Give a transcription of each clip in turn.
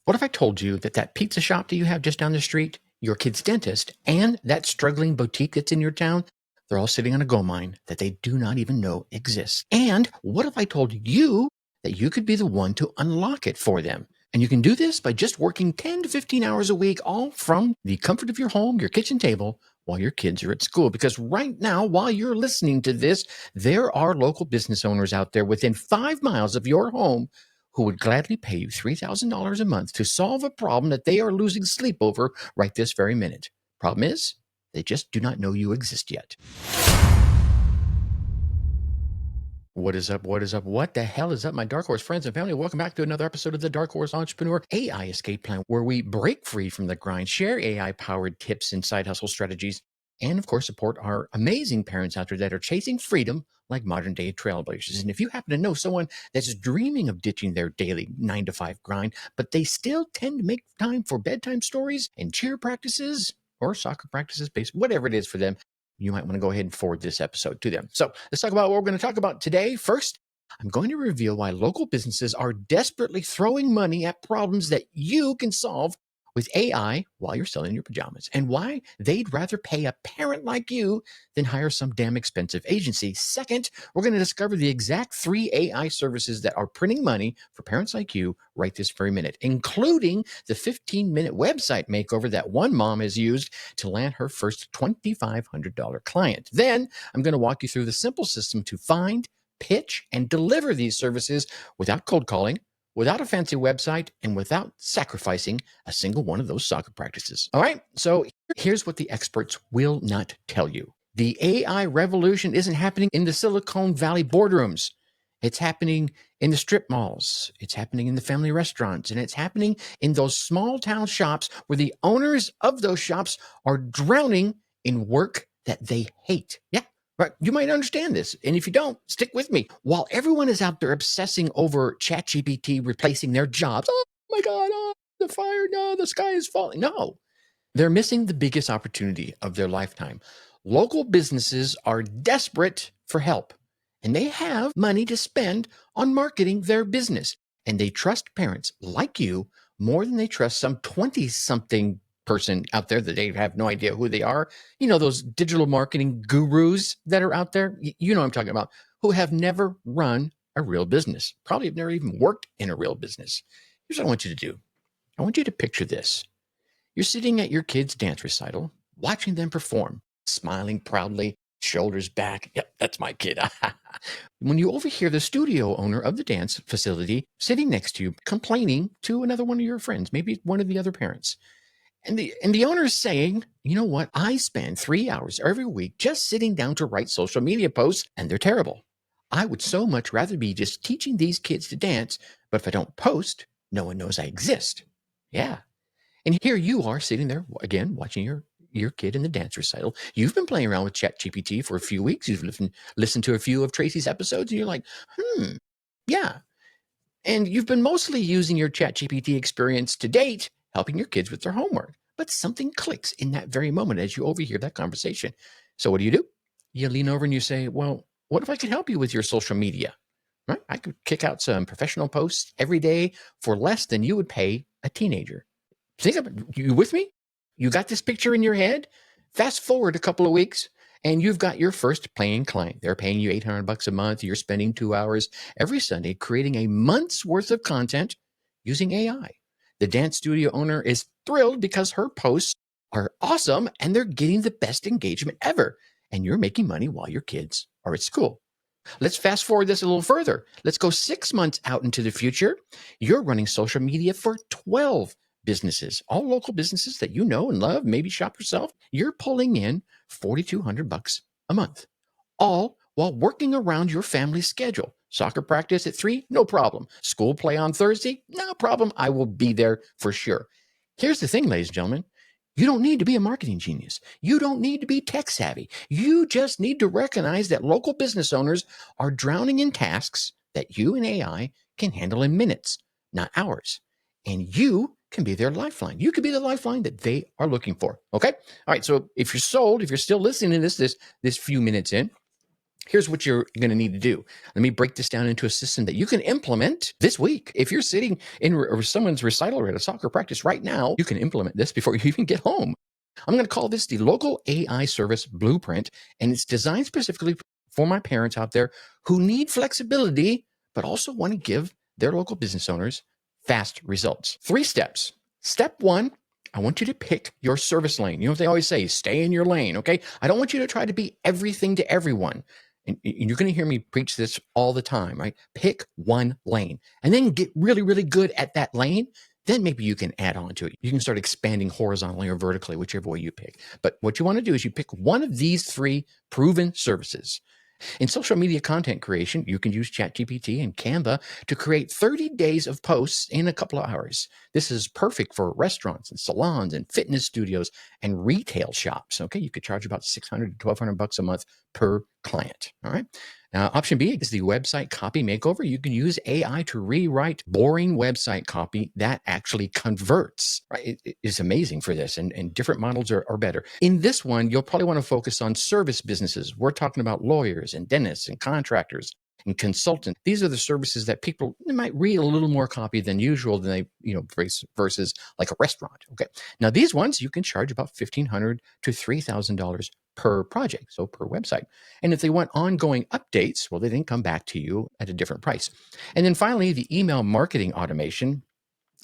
What if I told you that that pizza shop that you have just down the street, your kid's dentist, and that struggling boutique that's in your town, they're all sitting on a gold mine that they do not even know exists? And what if I told you that you could be the one to unlock it for them? And you can do this by just working 10 to 15 hours a week, all from the comfort of your home, your kitchen table, while your kids are at school. Because right now, while you're listening to this, there are local business owners out there within 5 miles of your home who would gladly pay you $3,000 a month to solve a problem that they are losing sleep over right this very minute. Problem is, they just do not know you exist yet. What is up? What is up? What the hell is up, my Dark Horse friends and family? Welcome back to another episode of the Dark Horse Entrepreneur AI Escape Plan, where we break free from the grind, share AI-powered tips and side hustle strategies, and of course, support our amazing parents out there that are chasing freedom like modern-day trailblazers. And if you happen to know someone that's dreaming of ditching their daily 9-to-5 grind, but they still tend to make time for bedtime stories and cheer practices or soccer practices, whatever it is for them, you might want to go ahead and forward this episode to them. So let's talk about what we're going to talk about today. First, I'm going to reveal why local businesses are desperately throwing money at problems that you can solve with AI while you're selling your pajamas, and why they'd rather pay a parent like you than hire some damn expensive agency. Second, we're going to discover the exact 3 AI services that are printing money for parents like you right this very minute, including the 15-minute website makeover that one mom has used to land her first $2,500 client. Then I'm going to walk you through the simple system to find, pitch, and deliver these services without cold calling, without a fancy website, and without sacrificing a single one of those soccer practices. All right, so here's what the experts will not tell you. The AI revolution isn't happening in the Silicon Valley boardrooms. It's happening in the strip malls. It's happening in the family restaurants. And it's happening in those small town shops where the owners of those shops are drowning in work that they hate. Yeah. Right. You might understand this. And if you don't, stick with me. While everyone is out there obsessing over ChatGPT replacing their jobs, oh my God, oh, the fire, no, the sky is falling. No, they're missing the biggest opportunity of their lifetime. Local businesses are desperate for help, and they have money to spend on marketing their business. And they trust parents like you more than they trust some 20-something person out there that they have no idea who they are. You know, those digital marketing gurus that are out there, you know what I'm talking about, who have never run a real business, probably have never even worked in a real business. Here's what I want you to do. I want you to picture this. You're sitting at your kid's dance recital, watching them perform, smiling proudly, shoulders back. Yep, that's my kid. When you overhear the studio owner of the dance facility sitting next to you complaining to another one of your friends, maybe one of the other parents, and the owner is saying, you know what? I spend 3 hours every week just sitting down to write social media posts, and they're terrible. I would so much rather be just teaching these kids to dance, but if I don't post, no one knows I exist. Yeah. And here you are sitting there again, watching your kid in the dance recital. You've been playing around with ChatGPT for a few weeks. You've listened to a few of Tracy's episodes, and you're like, yeah. And you've been mostly using your ChatGPT experience to date, helping your kids with their homework. But something clicks in that very moment as you overhear that conversation. So what do? You lean over and you say, well, what if I could help you with your social media? Right? I could kick out some professional posts every day for less than you would pay a teenager. Think of it. You with me? You got this picture in your head? Fast forward a couple of weeks, and you've got your first paying client. They're paying you $800 a month. You're spending 2 hours every Sunday creating a month's worth of content using AI. The dance studio owner is thrilled because her posts are awesome and they're getting the best engagement ever. And you're making money while your kids are at school. Let's fast forward this a little further. Let's go 6 months out into the future. You're running social media for 12 businesses, all local businesses that you know and love, maybe shop yourself. You're pulling in $4,200 a month, all while working around your family's schedule. Soccer practice at 3, no problem. School play on Thursday, no problem. I will be there for sure. Here's the thing, ladies and gentlemen. You don't need to be a marketing genius. You don't need to be tech savvy. You just need to recognize that local business owners are drowning in tasks that you and AI can handle in minutes, not hours. And you can be their lifeline. You could be the lifeline that they are looking for. Okay? All right. So if you're sold, if you're still listening to this few minutes in, Here's what you're going to need to do. Let me break this down into a system that you can implement this week. If you're sitting in someone's recital or at a soccer practice right now, you can implement this before you even get home. I'm going to call this the Local AI Service Blueprint, and it's designed specifically for my parents out there who need flexibility, but also want to give their local business owners fast results. 3 steps. Step 1, I want you to pick your service lane. You know what they always say, stay in your lane, okay? I don't want you to try to be everything to everyone. And you're going to hear me preach this all the time, right? Pick one lane and then get really, really good at that lane. Then maybe you can add on to it. You can start expanding horizontally or vertically, whichever way you pick. But what you want to do is you pick one of these 3 proven services. In social media content creation, you can use ChatGPT and Canva to create 30 days of posts in a couple of hours. This is perfect for restaurants and salons and fitness studios and retail shops. Okay, you could charge about $600 to $1,200 a month per client. All right. Now, option B is the website copy makeover. You can use AI to rewrite boring website copy that actually converts. Right? It is amazing for this, and different models are better. In this one, you'll probably want to focus on service businesses. We're talking about lawyers and dentists and contractors and consultants. These are the services that people might read a little more copy than usual than versus like a restaurant. Okay. Now, these ones you can charge about $1,500 to $3,000 per project, so per website. And if they want ongoing updates, well, they then come back to you at a different price. And then finally, the email marketing automation.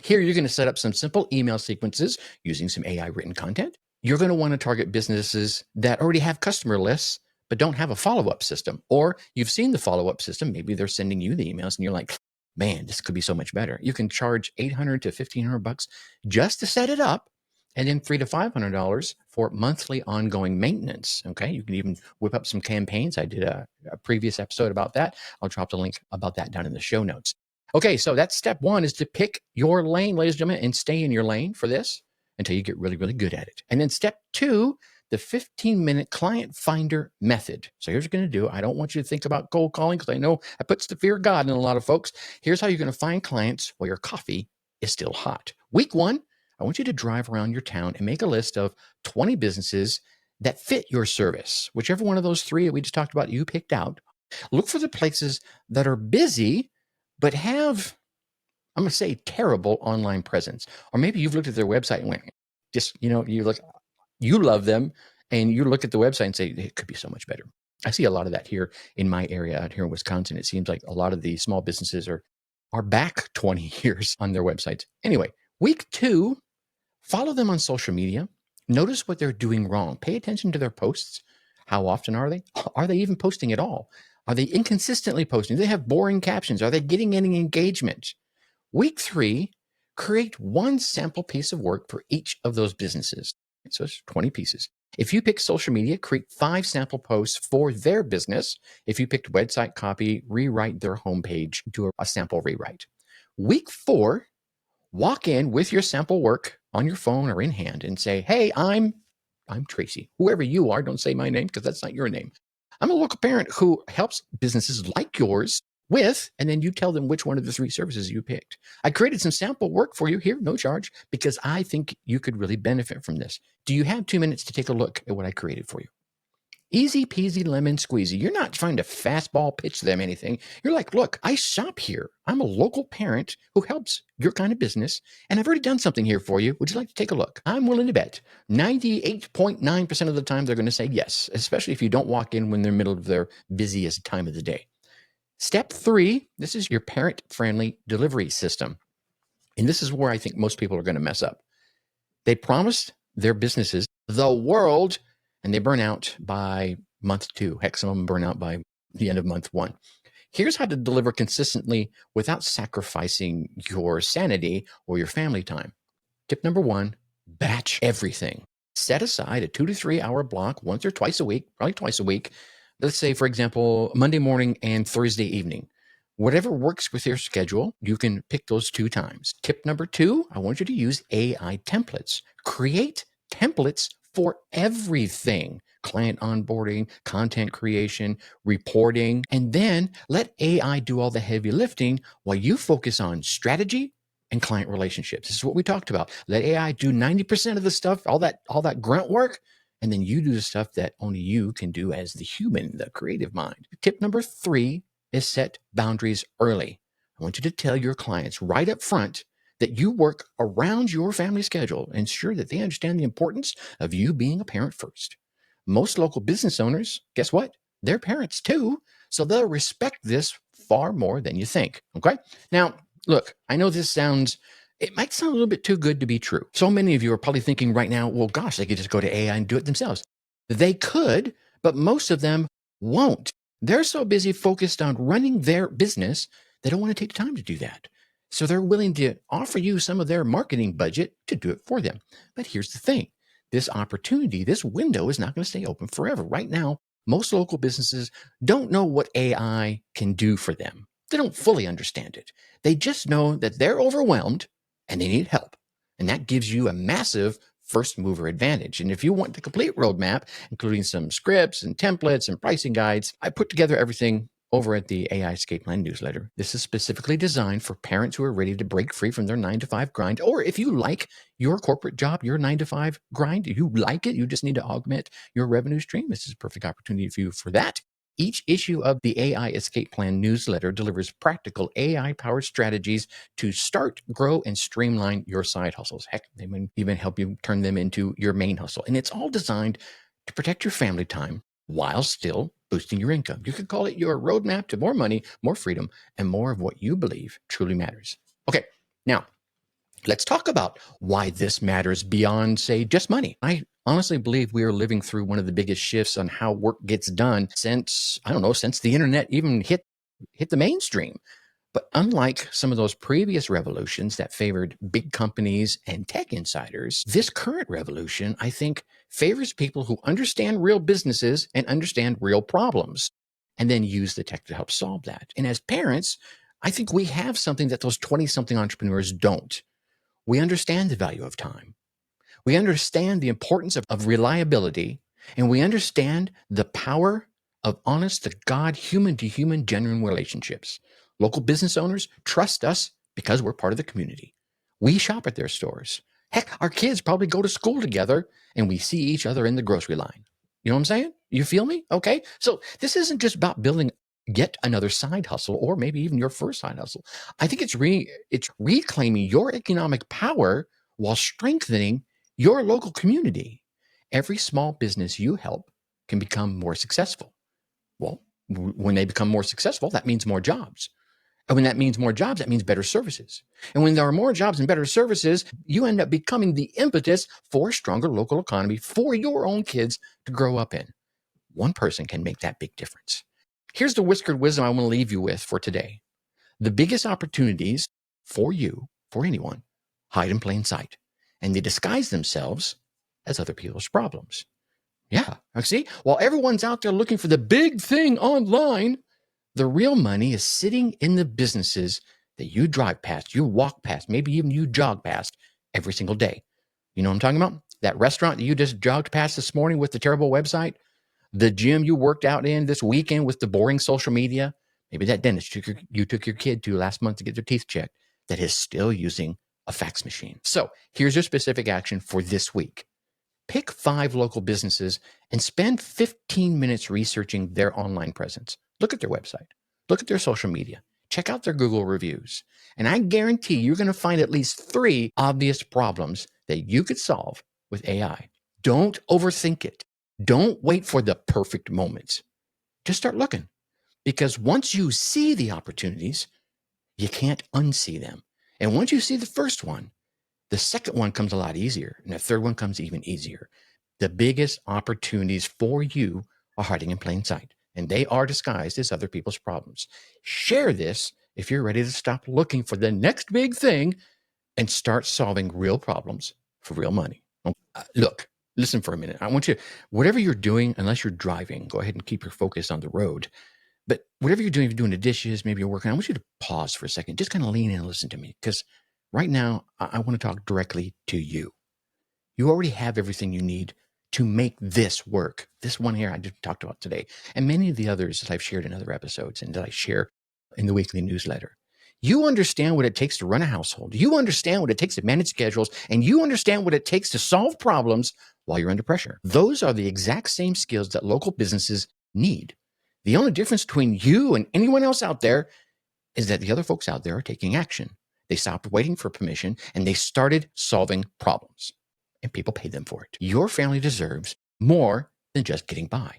Here, you're going to set up some simple email sequences using some AI written content. You're going to want to target businesses that already have customer lists, but don't have a follow-up system. Or you've seen the follow-up system. Maybe they're sending you the emails and you're like, man, this could be so much better. You can charge $800 to $1,500 just to set it up, and then $300 to $500 for monthly ongoing maintenance. Okay, you can even whip up some campaigns. I did a previous episode about that. I'll drop the link about that down in the show notes. Okay, so that's step 1, is to pick your lane, ladies and gentlemen, and stay in your lane for this until you get really, really good at it. And then step 2, the 15-minute client finder method. So here's what you're going to do. I don't want you to think about cold calling because I know that puts the fear of God in a lot of folks. Here's how you're going to find clients while your coffee is still hot. Week 1, I want you to drive around your town and make a list of 20 businesses that fit your service. Whichever one of those 3 that we just talked about you picked out. Look for the places that are busy but have, I'm going to say, terrible online presence. Or maybe you've looked at their website and went, you love them, and you look at the website and say, it could be so much better. I see a lot of that here in my area out here in Wisconsin. It seems like a lot of the small businesses are back 20 years on their websites. Anyway, week 2, follow them on social media. Notice what they're doing wrong. Pay attention to their posts. How often are they? Are they even posting at all? Are they inconsistently posting? Do they have boring captions? Are they getting any engagement? Week 3, create one sample piece of work for each of those businesses. So it's 20 pieces. If you pick social media, create 5 sample posts for their business. If you picked website copy, rewrite their homepage, do a sample rewrite. Week 4, walk in with your sample work on your phone or in hand and say, hey, I'm Tracy. Whoever you are, don't say my name because that's not your name. I'm a local parent who helps businesses like yours with, and then you tell them which one of the 3 services you picked. I created some sample work for you here, no charge, because I think you could really benefit from this. Do you have 2 minutes to take a look at what I created for you? Easy peasy lemon squeezy. You're not trying to fastball pitch them anything. You're like, look, I shop here. I'm a local parent who helps your kind of business, and I've already done something here for you. Would you like to take a look? I'm willing to bet 98.9% of the time they're going to say yes, especially if you don't walk in when they're in the middle of their busiest time of the day. Step 3, this is your parent-friendly delivery system. And this is where I think most people are going to mess up. They promised their businesses the world, and they burn out by month 2. Heck, some of them burn out by the end of month 1. Here's how to deliver consistently without sacrificing your sanity or your family time. Tip number 1, batch everything. Set aside a 2 to 3 hour block once or twice a week, probably twice a week. Let's say, for example, Monday morning and Thursday evening. Whatever works with your schedule, you can pick those 2 times. Tip number 2, I want you to use AI templates. Create templates for everything. Client onboarding, content creation, reporting, and then let AI do all the heavy lifting while you focus on strategy and client relationships. This is what we talked about. Let AI do 90% of the stuff, all that grunt work, And then you do the stuff that only you can do as the human, the creative mind. Tip number 3 is set boundaries early. I want you to tell your clients right up front that you work around your family schedule. Ensure that they understand the importance of you being a parent first. Most local business owners, guess what? They're parents too. So they'll respect this far more than you think. Okay. Now, look, I know it might sound a little bit too good to be true. So many of you are probably thinking right now, well, gosh, they could just go to AI and do it themselves. They could, but most of them won't. They're so busy focused on running their business, they don't want to take the time to do that. So they're willing to offer you some of their marketing budget to do it for them. But here's the thing. This opportunity, this window is not going to stay open forever. Right now, most local businesses don't know what AI can do for them. They don't fully understand it. They just know that they're overwhelmed and they need help. And that gives you a massive first mover advantage. And if you want the complete roadmap, including some scripts and templates and pricing guides, I put together everything over at the AI Escape Plan newsletter. This is specifically designed for parents who are ready to break free from their 9-to-5 grind, or if you like your corporate job, your 9-to-5 grind, you like it, you just need to augment your revenue stream. This is a perfect opportunity for you for that. Each issue of the AI Escape Plan newsletter delivers practical AI-powered strategies to start, grow, and streamline your side hustles. Heck, they may even help you turn them into your main hustle. And it's all designed to protect your family time while still boosting your income. You could call it your roadmap to more money, more freedom, and more of what you believe truly matters. Okay, now let's talk about why this matters beyond, say, just money. I honestly believe we are living through one of the biggest shifts on how work gets done since the internet even hit the mainstream. But unlike some of those previous revolutions that favored big companies and tech insiders, this current revolution, I think, favors people who understand real businesses and understand real problems, and then use the tech to help solve that. And as parents, I think we have something that those 20-something entrepreneurs don't. We understand the value of time. We understand the importance of reliability, and we understand the power of honest to God, human to human, genuine relationships. Local business owners trust us because we're part of the community. We shop at their stores. Heck, our kids probably go to school together and we see each other in the grocery line. You know what I'm saying? You feel me? Okay. So this isn't just about building yet another side hustle or maybe even your first side hustle. I think it's reclaiming your economic power while strengthening your local community. Every small business you help can become more successful. Well, when they become more successful, that means more jobs. And when that means more jobs, that means better services. And when there are more jobs and better services, you end up becoming the impetus for a stronger local economy for your own kids to grow up in. One person can make that big difference. Here's the whiskered wisdom I want to leave you with for today. The biggest opportunities for you, for anyone, hide in plain sight, and they disguise themselves as other people's problems. Yeah, see, while everyone's out there looking for the big thing online, the real money is sitting in the businesses that you drive past, you walk past, maybe even you jog past every single day. You know what I'm talking about? That restaurant that you just jogged past this morning with the terrible website, the gym you worked out in this weekend with the boring social media, maybe that dentist you took your kid to last month to get their teeth checked that is still using a fax machine. So here's your specific action for this week. Pick 5 local businesses and spend 15 minutes researching their online presence. Look at their website. Look at their social media. Check out their Google reviews. And I guarantee you're going to find at least 3 obvious problems that you could solve with AI. Don't overthink it. Don't wait for the perfect moment. Just start looking. Because once you see the opportunities, you can't unsee them. And once you see the first one, the second one comes a lot easier, and the third one comes even easier. The biggest opportunities for you are hiding in plain sight, and they are disguised as other people's problems. Share this if you're ready to stop looking for the next big thing and start solving real problems for real money. Look, listen for a minute. I want you, whatever you're doing, unless you're driving, go ahead and keep your focus on the road. But whatever you're doing, if you're doing the dishes, maybe you're working, I want you to pause for a second. Just kind of lean in and listen to me, because right now I want to talk directly to you. You already have everything you need to make this work. This one here I just talked about today, and many of the others that I've shared in other episodes and that I share in the weekly newsletter. You understand what it takes to run a household. You understand what it takes to manage schedules, and you understand what it takes to solve problems while you're under pressure. Those are the exact same skills that local businesses need. The only difference between you and anyone else out there is that the other folks out there are taking action. They stopped waiting for permission and they started solving problems. And people paid them for it. Your family deserves more than just getting by.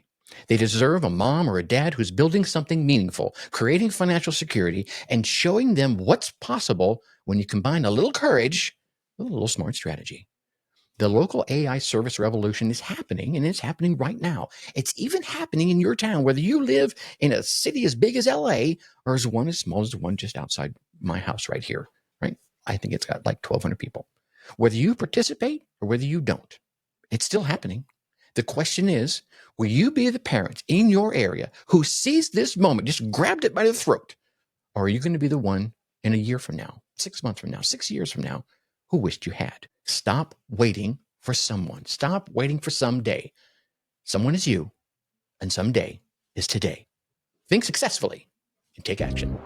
They deserve a mom or a dad who's building something meaningful, creating financial security, and showing them what's possible when you combine a little courage with a little smart strategy. The local AI service revolution is happening, and it's happening right now. It's even happening in your town, whether you live in a city as big as LA or as one as small as the one just outside my house right here, right? I think it's got like 1,200 people. Whether you participate or whether you don't, it's still happening. The question is, will you be the parent in your area who sees this moment, just grabbed it by the throat? Or are you going to be the one in a year from now, 6 months from now, 6 years from now, who wished you had? Stop waiting for someone. Stop waiting for someday. Someone is you, and someday is today. Think successfully and take action.